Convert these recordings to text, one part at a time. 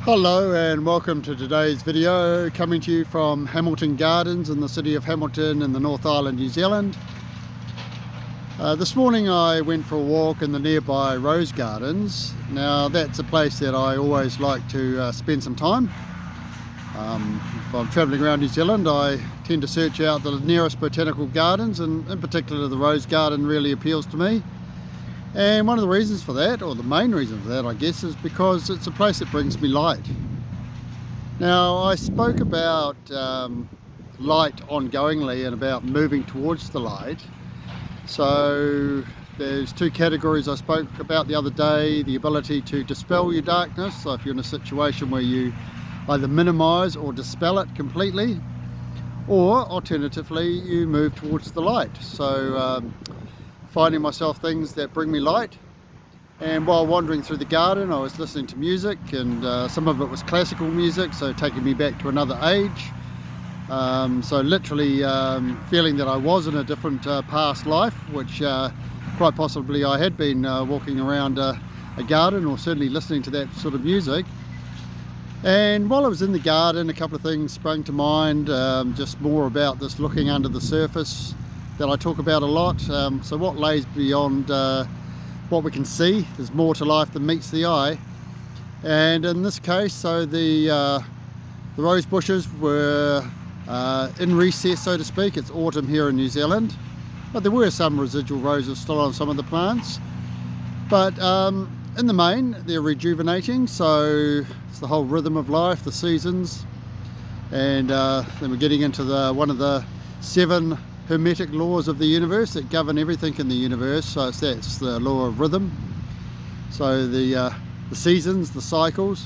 Hello and welcome to today's video, coming to you from Hamilton Gardens in the city of Hamilton in the North Island, New Zealand. This morning I went for a walk in the nearby rose gardens. Now that's a place that I always like to spend some time. If I'm travelling around New Zealand, I tend to search out the nearest botanical gardens, and in particular the rose garden really appeals to me. And one of the reasons for that, or the main reason for that I guess, is because it's a place that brings me light. Now I spoke about light ongoingly and about moving towards the light. So there's two categories I spoke about the other day: the ability to dispel your darkness, so if you're in a situation where you either minimize or dispel it completely, or alternatively you move towards the light. So finding myself things that bring me light. And while wandering through the garden I was listening to music, and some of it was classical music, so taking me back to another age. So literally feeling that I was in a different past life, which quite possibly I had been walking around a garden, or certainly listening to that sort of music. And while I was in the garden, a couple of things sprang to mind, just more about this looking under the surface that I talk about a lot. So what lays beyond what we can see. There's more to life than meets the eye. And in this case, so the rose bushes were in recess, so to speak. It's autumn here in New Zealand, but there were some residual roses still on some of the plants. But in the main, they're rejuvenating, so it's the whole rhythm of life, the seasons. And then we're getting into one of the 7 hermetic laws of the universe that govern everything in the universe. So that's the law of rhythm. So the seasons, the cycles.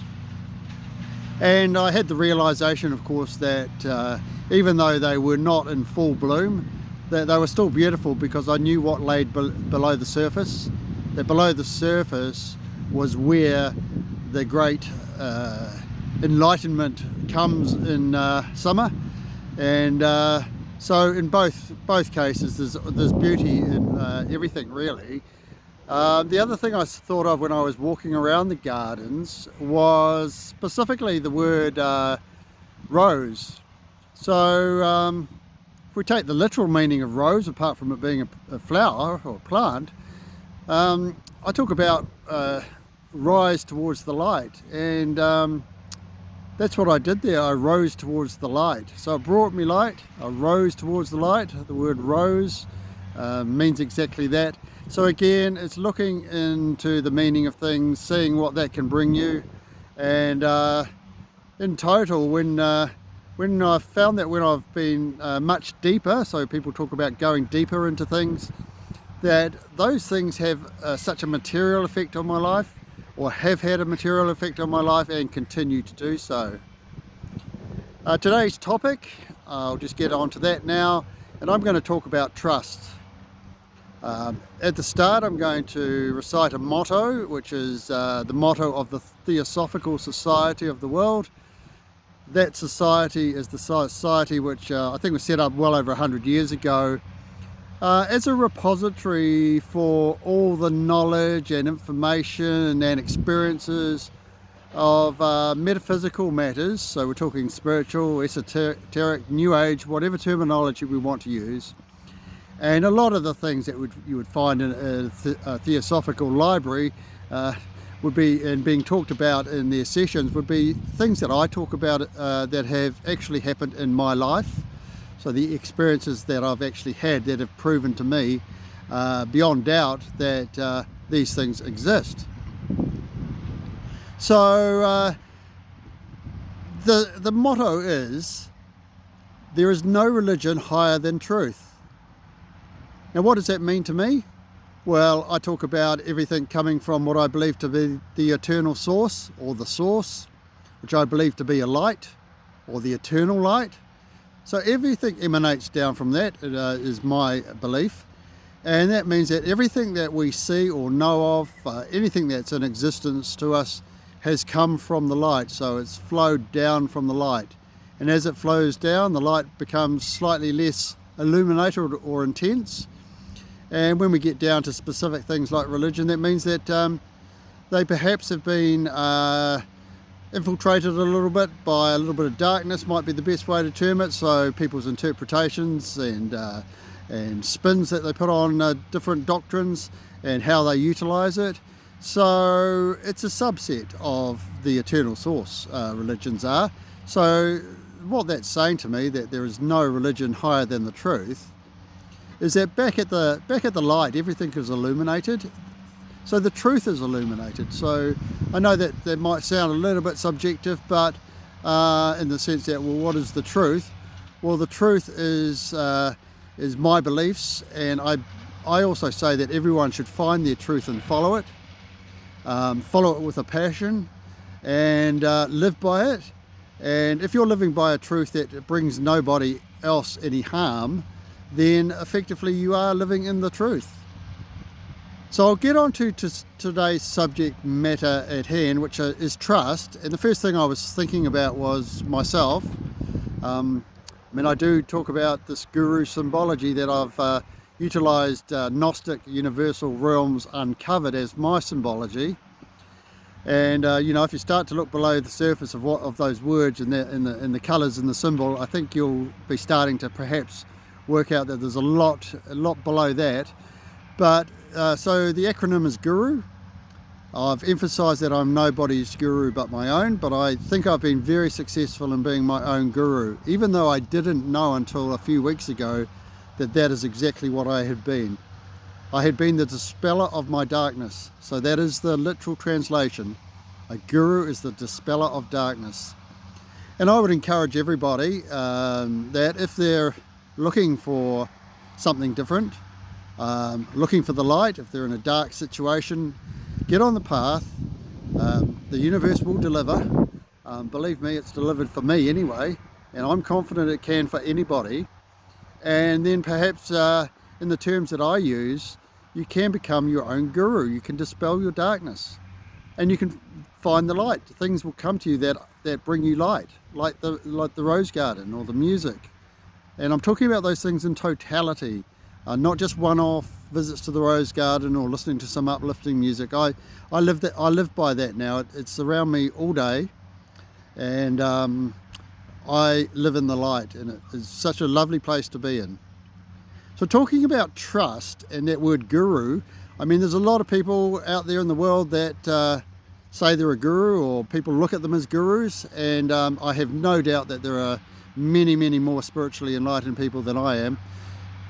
And I had the realization, of course, that even though they were not in full bloom, that they were still beautiful, because I knew what lay below the surface. That below the surface was where the great enlightenment comes in summer. And so in both cases there's beauty in everything really. The other thing I thought of when I was walking around the gardens was specifically the word rose. So if we take the literal meaning of rose, apart from it being a flower or a plant, I talk about rise towards the light, and that's what I did there. I rose towards the light. So it brought me light. I rose towards the light. The word rose means exactly that. So again, it's looking into the meaning of things, seeing what that can bring you. And in total, when I've found that when I've been much deeper, so people talk about going deeper into things, that those things have such a material effect on my life, or have had a material effect on my life, and continue to do so. Today's topic, I'll just get on to that now, and I'm going to talk about trust. At the start I'm going to recite a motto, which is the motto of the Theosophical Society of the world. That society is the society which I think was set up well over 100 years ago as a repository for all the knowledge and information and experiences of metaphysical matters. So we're talking spiritual, esoteric, new age, whatever terminology we want to use. And a lot of the things that you would find in a theosophical library would be, and being talked about in their sessions, would be things that I talk about that have actually happened in my life. So the experiences that I've actually had that have proven to me beyond doubt that these things exist. So the motto is, there is no religion higher than truth. Now what does that mean to me? Well, I talk about everything coming from what I believe to be the eternal source, or the source, which I believe to be a light, or the eternal light. So everything emanates down from that, is my belief. And that means that everything that we see or know of, anything that's in existence to us, has come from the light. So it's flowed down from the light. And as it flows down, the light becomes slightly less illuminated or intense. And when we get down to specific things like religion, that means that they perhaps have been infiltrated a little bit by a little bit of darkness, might be the best way to term it. So people's interpretations and spins that they put on different doctrines and how they utilize it. So it's a subset of the eternal source, religions are. So what that's saying to me, that there is no religion higher than the truth, is that back at the light, everything is illuminated. So the truth is illuminated. So I know that that might sound a little bit subjective, but in the sense that, well, what is the truth? Well, the truth is my beliefs, and I also say that everyone should find their truth and follow it with a passion, and live by it. And if you're living by a truth that brings nobody else any harm, then effectively you are living in the truth. So I'll get on to today's subject matter at hand, which is trust. And the first thing I was thinking about was myself. I do talk about this guru symbology that I've utilized Gnostic universal realms uncovered as my symbology. And if you start to look below the surface of those words and the colors in the symbol, I think you'll be starting to perhaps work out that there's a lot below that. But so the acronym is GURU. I've emphasized that I'm nobody's guru but my own, but I think I've been very successful in being my own guru, even though I didn't know until a few weeks ago that that is exactly what I had been. I had been the dispeller of my darkness. So that is the literal translation. A guru is the dispeller of darkness. And I would encourage everybody that if they're looking for something different, looking for the light, if they're in a dark situation, get on the path. The universe will deliver. Believe me, it's delivered for me anyway, and I'm confident it can for anybody. And then perhaps in the terms that I use, you can become your own guru. You can dispel your darkness, and you can find the light. Things will come to you that bring you light, like the rose garden or the music. And I'm talking about those things in totality, not just one-off visits to the rose garden or listening to some uplifting music. I live by that now. It's around me all day, and I live in the light, and it is such a lovely place to be in. So talking about trust and that word guru, there's a lot of people out there in the world that say they're a guru, or people look at them as gurus, and I have no doubt that there are many, many more spiritually enlightened people than I am.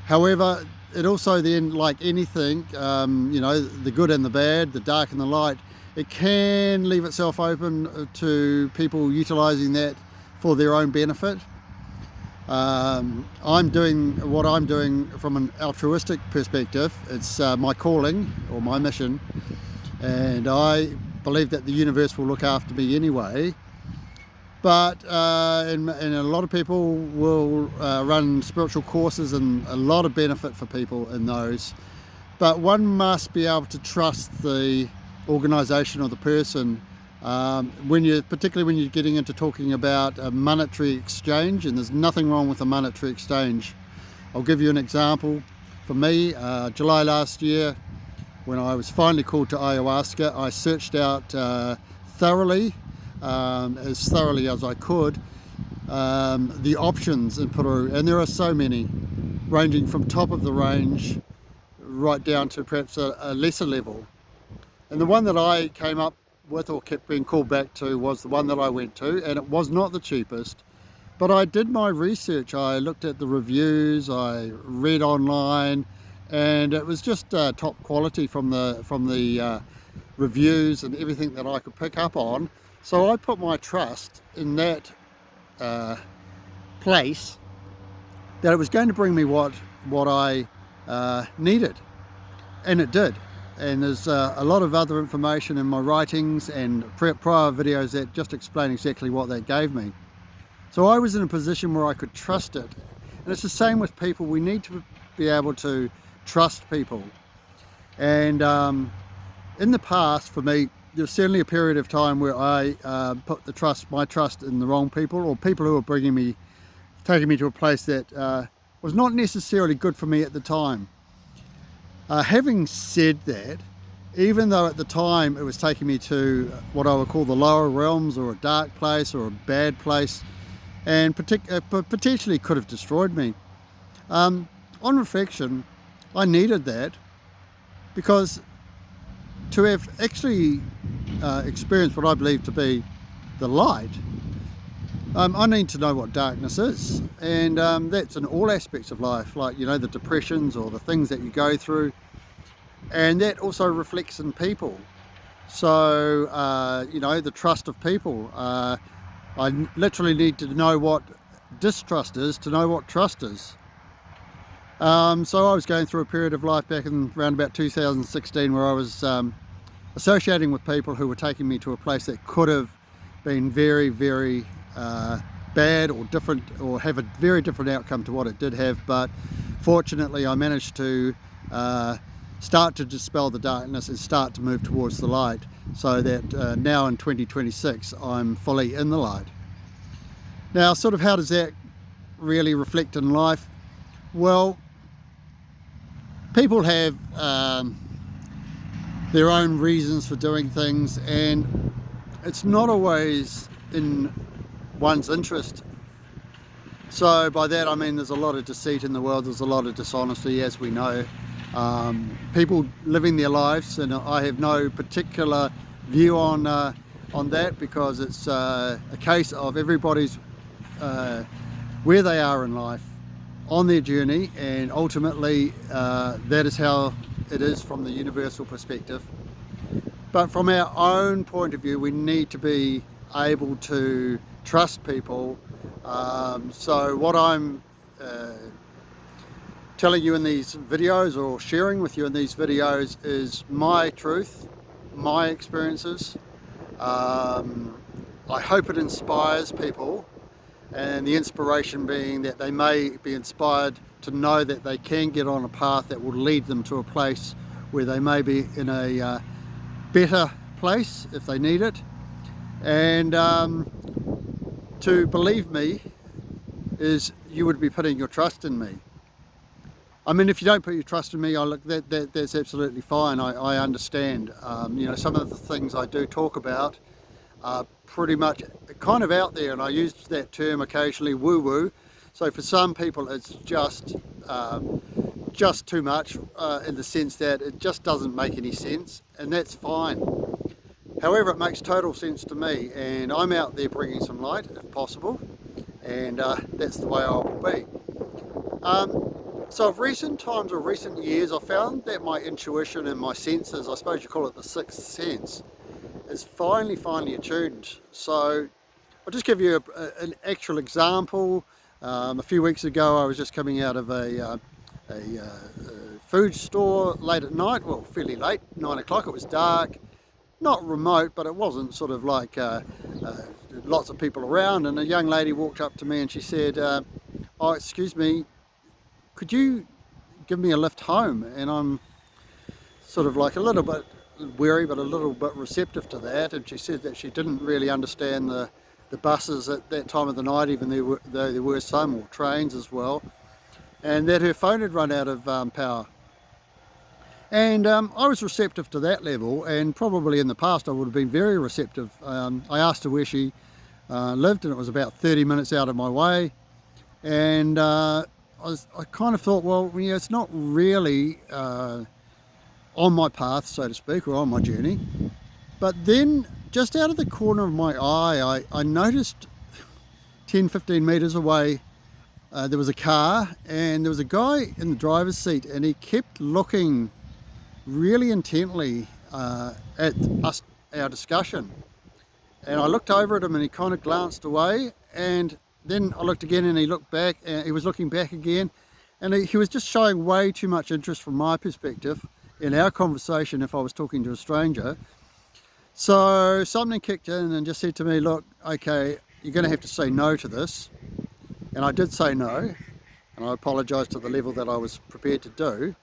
However, it also then, like anything, the good and the bad, the dark and the light, it can leave itself open to people utilizing that for their own benefit. I'm doing what I'm doing from an altruistic perspective. It's my calling or my mission, and I believe that the universe will look after me anyway. But and a lot of people will run spiritual courses, and a lot of benefit for people in those. But one must be able to trust the organisation or the person particularly when you're getting into talking about a monetary exchange, and there's nothing wrong with a monetary exchange. I'll give you an example. For me, July last year, when I was finally called to ayahuasca, I searched out thoroughly as I could, the options in Peru, and there are so many, ranging from top of the range right down to perhaps a lesser level. And the one that I came up with, or kept being called back to, was the one that I went to, and it was not the cheapest, but I did my research. I looked at the reviews, I read online, and it was just top quality from the reviews and everything that I could pick up on. So I put my trust in that place, that it was going to bring me what I needed, and it did. And there's a lot of other information in my writings and prior videos that just explain exactly what that gave me. So I was in a position where I could trust it. And it's the same with people. We need to be able to trust people. And in the past, for me, there was certainly a period of time where I put my trust in the wrong people, or people who were taking me to a place that was not necessarily good for me at the time. Having said that, even though at the time it was taking me to what I would call the lower realms, or a dark place, or a bad place, and potentially could have destroyed me. On reflection, I needed that, because to have actually experienced what I believe to be the light, I need to know what darkness is, and that's in all aspects of life, like, you know, the depressions or the things that you go through, and that also reflects in people. So you know, the trust of people. I literally need to know what distrust is to know what trust is. So I was going through a period of life back in around about 2016 where I was associating with people who were taking me to a place that could have been very, very bad or different, or have a very different outcome to what it did have. But fortunately I managed to start to dispel the darkness and start to move towards the light, so that now in 2026 I'm fully in the light. Now, sort of how does that really reflect in life? Well, people have their own reasons for doing things, and it's not always in one's interest. So by that I mean there's a lot of deceit in the world, there's a lot of dishonesty, as we know. People living their lives, and I have no particular view on that, because it's a case of everybody's where they are in life, on their journey, and ultimately that is how it is from the universal perspective. But from our own point of view, we need to be able to trust people. So what I'm telling you in these videos, or sharing with you in these videos, is my truth, my experiences. I hope it inspires people, and the inspiration being that they may be inspired to know that they can get on a path that will lead them to a place where they may be in a better place if they need it. And to believe me is you would be putting your trust in me. I mean, if you don't put your trust in me, that's absolutely fine. I understand. You know, some of the things I do talk about are pretty much kind of out there, and I use that term occasionally, woo-woo. So for some people it's just too much, in the sense that it just doesn't make any sense, and that's fine. However, it makes total sense to me, and I'm out there bringing some light if possible, and that's the way I will be. So of recent times, or recent years, I've found that my intuition and my senses, I suppose you call it the sixth sense, is finally attuned. So I'll just give you an actual example. A few weeks ago I was just coming out of a food store late at night, well, fairly late, 9 o'clock, it was dark, not remote, but it wasn't sort of like lots of people around, and a young lady walked up to me and she said, oh, excuse me, could you give me a lift home? And I'm sort of like a little bit wary, but a little bit receptive to that. And she said that she didn't really understand the buses at that time of the night, even though there were some, or trains as well, and that her phone had run out of power. And I was receptive to that level, and probably in the past I would have been very receptive. I asked her where she lived, and it was about 30 minutes out of my way, and I kind of thought, well, yeah, it's not really on my path, so to speak, or on my journey. But then just out of the corner of my eye, I noticed 10-15 meters away there was a car, and there was a guy in the driver's seat, and he kept looking really intently at our discussion. And I looked over at him, and he kind of glanced away, and then I looked again, and he looked back, and he was looking back again, and he was just showing way too much interest from my perspective in our conversation if I was talking to a stranger. So something kicked in and just said to me, look, okay, you're going to have to say no to this. And I did say no, and I apologised to the level that I was prepared to do.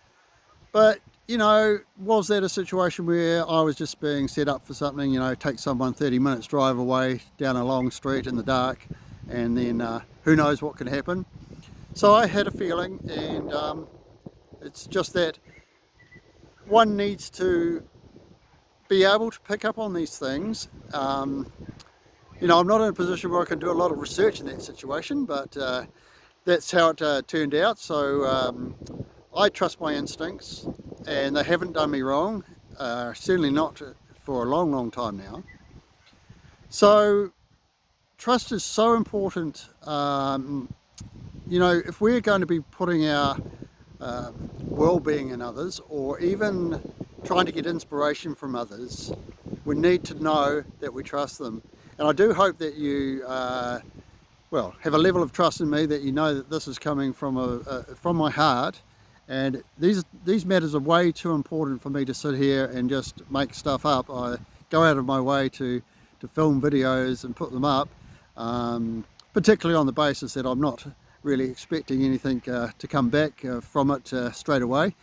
But, you know, was that a situation where I was just being set up for something, you know, take someone 30 minutes drive away down a long street in the dark, and then who knows what can happen. So I had a feeling, and it's just that one needs to be able to pick up on these things. You know, I'm not in a position where I can do a lot of research in that situation, but that's how it turned out. So I trust my instincts, and they haven't done me wrong, certainly not for a long, long time now. So trust is so important. You know, if we're going to be putting our well-being in others, or even trying to get inspiration from others, we need to know that we trust them. And I do hope that you well, have a level of trust in me, that you know that this is coming from from my heart, and these matters are way too important for me to sit here and just make stuff up. I go out of my way to film videos and put them up, particularly on the basis that I'm not really expecting anything to come back from it straight away.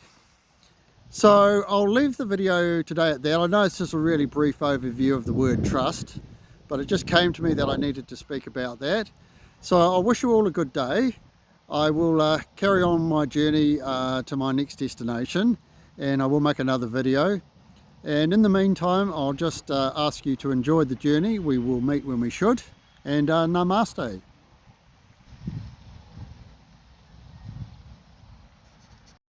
So I'll leave the video today at that. I know it's just a really brief overview of the word trust, but it just came to me that I needed to speak about that. So I wish you all a good day. I will carry on my journey to my next destination, and I will make another video. And in the meantime, I'll just ask you to enjoy the journey. We will meet when we should, and namaste.